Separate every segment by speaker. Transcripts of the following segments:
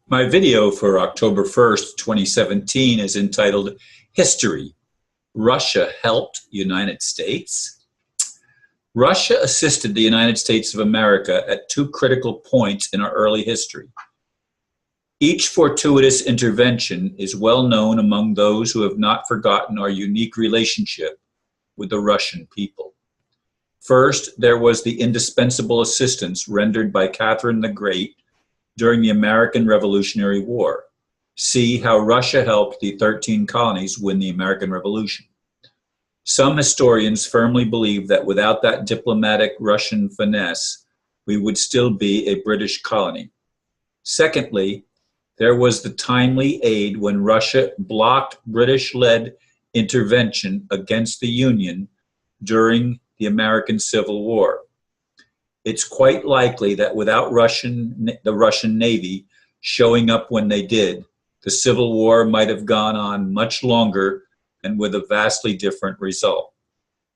Speaker 1: My video for October 1st, 2017 is entitled History. Russia Helped United States. Russia assisted the United States of America at two critical points in our early history. Each fortuitous intervention is well known among those who have not forgotten our unique relationship with the Russian people. First, there was the indispensable assistance rendered by Catherine the Great during the American Revolutionary War. See how Russia helped the 13 colonies win the American Revolution. Some historians firmly believe that without that diplomatic Russian finesse, we would still be a British colony. Secondly, there was the timely aid when Russia blocked British-led intervention against the Union during the American Civil War. It's quite likely that without the Russian Navy showing up when they did, the Civil War might have gone on much longer and with a vastly different result.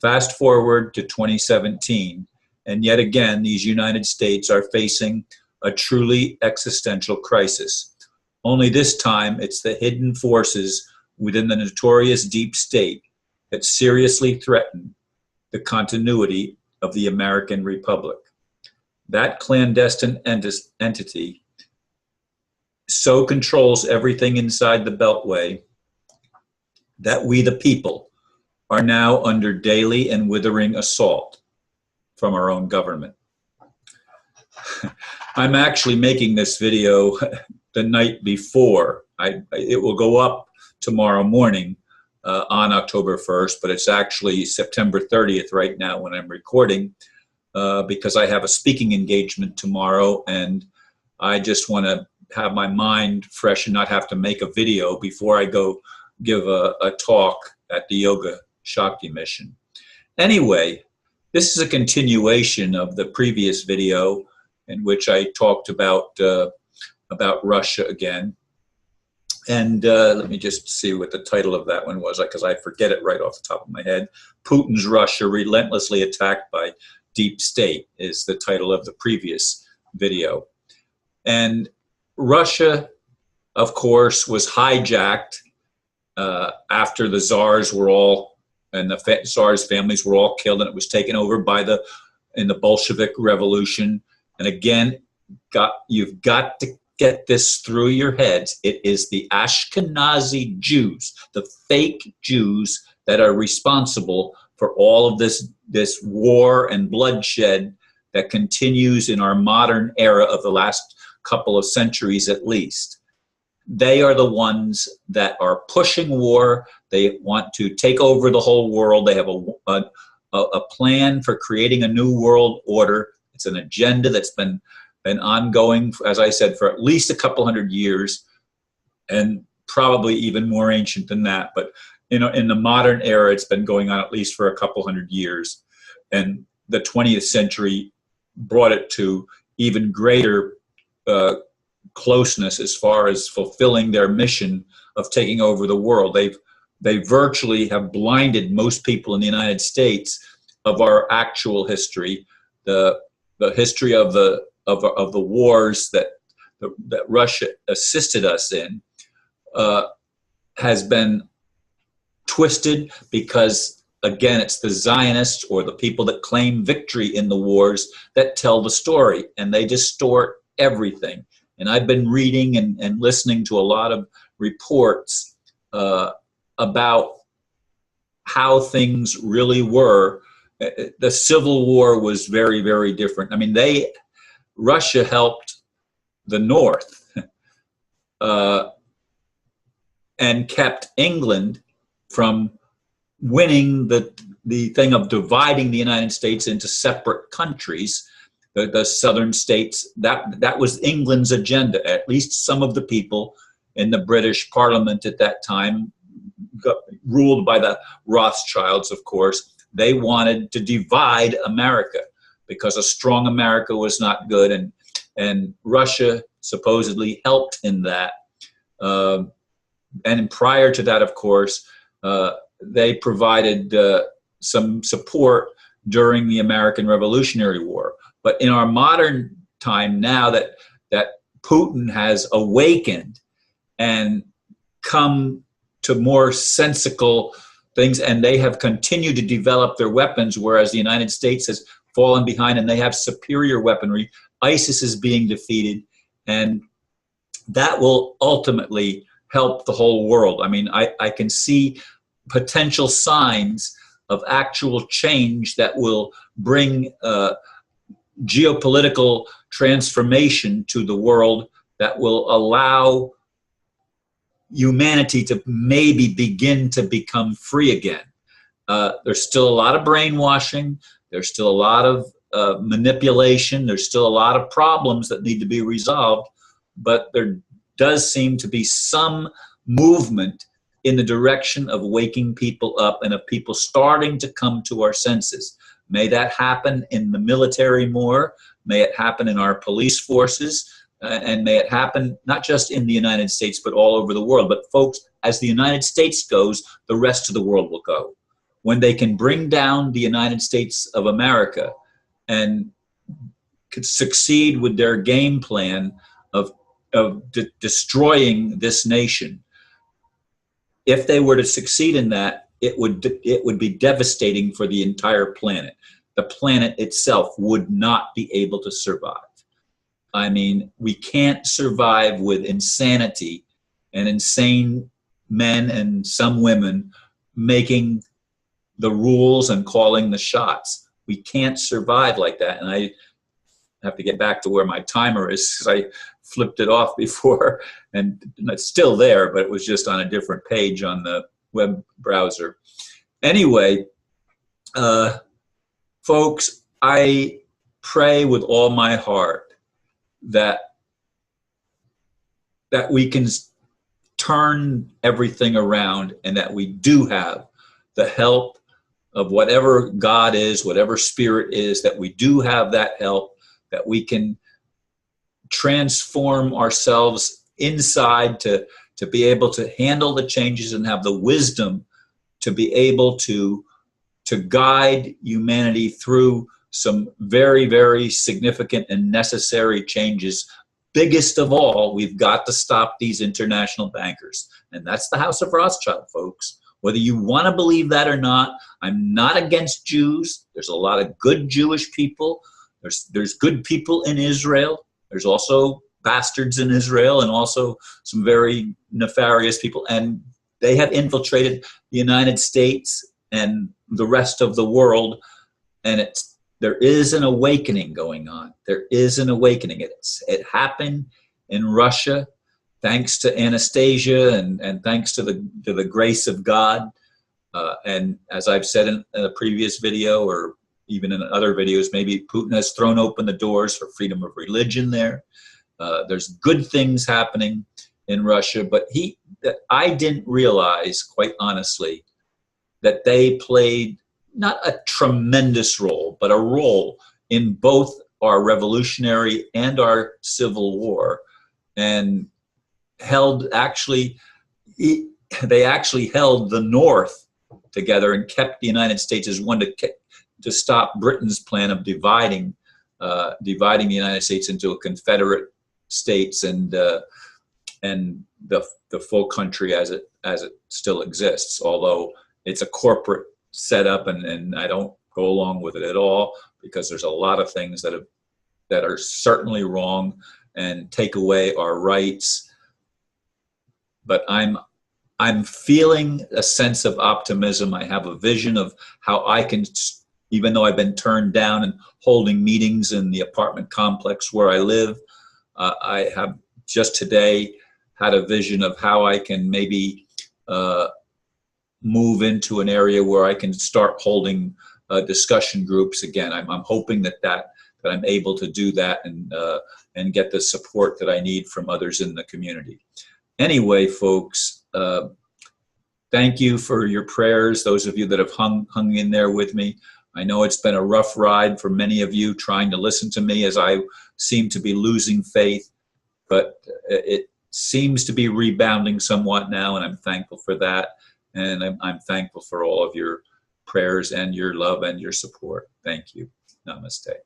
Speaker 1: Fast forward to 2017, and yet again, these United States are facing a truly existential crisis. Only this time, it's the hidden forces within the notorious deep state that seriously threaten the continuity of the American Republic. That clandestine entity so controls everything inside the Beltway that we, the people, are now under daily and withering assault from our own government. I'm actually making this video the night before. It will go up tomorrow morning on October 1st, but it's actually September 30th right now when I'm recording. Because I have a speaking engagement tomorrow, and I just want to have my mind fresh and not have to make a video before I go give a talk at the Yoga Shakti mission. Anyway, this is a continuation of the previous video in which I talked about Russia again. And let me just see what the title of that one was, because I forget it right off the top of my head. Putin's Russia relentlessly attacked by Deep State is the title of the previous video. And Russia, of course, was hijacked after the czars were all, and the czars' families were all killed, and it was taken over by in the Bolshevik Revolution. And again, you've got to get this through your heads. It is the Ashkenazi Jews, the fake Jews, that are responsible for all of this war and bloodshed that continues in our modern era of the last couple of centuries at least. They are the ones that are pushing war. They want to take over the whole world. They have a plan for creating a new world order. It's an agenda that's been ongoing, as I said, for at least a couple hundred years, and probably even more ancient than that. But in the modern era, it's been going on at least for a couple hundred years. And the 20th century brought it to even greater closeness as far as fulfilling their mission of taking over the world. They virtually have blinded most people in the United States of our actual history, the history of the wars that Russia assisted us in has been twisted because, again, it's the Zionists or the people that claim victory in the wars that tell the story, and they distort everything. And I've been reading and listening to a lot of reports about how things really were. The Civil War was very, very different. I mean, Russia helped the North and kept England from winning the thing of dividing the United States into separate countries. The southern states, that was England's agenda. At least some of the people in the British Parliament at that time, ruled by the Rothschilds, of course, they wanted to divide America because a strong America was not good, and Russia supposedly helped in that. And prior to that, of course, they provided some support during the American Revolutionary War. But in our modern time now that Putin has awakened and come to more sensical things, and they have continued to develop their weapons, whereas the United States has fallen behind and they have superior weaponry. ISIS is being defeated, and that will ultimately help the whole world. I mean, I can see potential signs of actual change that will bring geopolitical transformation to the world that will allow humanity to maybe begin to become free again. There's still a lot of brainwashing. There's still a lot of manipulation. There's still a lot of problems that need to be resolved, but there does seem to be some movement in the direction of waking people up and of people starting to come to our senses. May that happen in the military more. May it happen in our police forces. And may it happen not just in the United States, but all over the world. But folks, as the United States goes, the rest of the world will go. When they can bring down the United States of America and could succeed with their game plan of destroying this nation, if they were to succeed in that, it would be devastating for the entire planet. The planet itself would not be able to survive. I mean, we can't survive with insanity and insane men and some women making the rules and calling the shots. We can't survive like that. And I have to get back to where my timer is, because I flipped it off before, and it's still there, but it was just on a different page on the web browser. Anyway, folks, I pray with all my heart that we can turn everything around, and that we do have the help of whatever God is, whatever spirit is, that we do have that help, that we can transform ourselves inside to be able to handle the changes and have the wisdom to be able to guide humanity through some very, very significant and necessary changes. Biggest of all, we've got to stop these international bankers. And that's the House of Rothschild, folks. Whether you want to believe that or not, I'm not against Jews. There's a lot of good Jewish people. There's good people in Israel. There's also bastards in Israel, and also some very nefarious people. And they have infiltrated the United States and the rest of the world. And there is an awakening going on. There is an awakening. It happened in Russia, thanks to Anastasia and thanks to the grace of God. And as I've said in a previous video, or even in other videos, maybe Putin has thrown open the doors for freedom of religion there. There's good things happening in Russia, but I didn't realize, quite honestly, that they played not a tremendous role, but a role in both our revolutionary and our civil war, and they actually held the North together and kept the United States as one to stop Britain's plan of dividing the United States into a Confederate states and the full country as it still exists. Although it's a corporate setup, and I don't go along with it at all, because there's a lot of things that are certainly wrong and take away our rights. But I'm feeling a sense of optimism. I have a vision of how I can, even though I've been turned down and holding meetings in the apartment complex where I live, I have just today had a vision of how I can maybe move into an area where I can start holding discussion groups again. I'm hoping that I'm able to do that and get the support that I need from others in the community. Anyway, folks, thank you for your prayers, those of you that have hung in there with me. I know it's been a rough ride for many of you trying to listen to me as I seem to be losing faith, but it seems to be rebounding somewhat now, and I'm thankful for that. And I'm thankful for all of your prayers and your love and your support. Thank you. Namaste.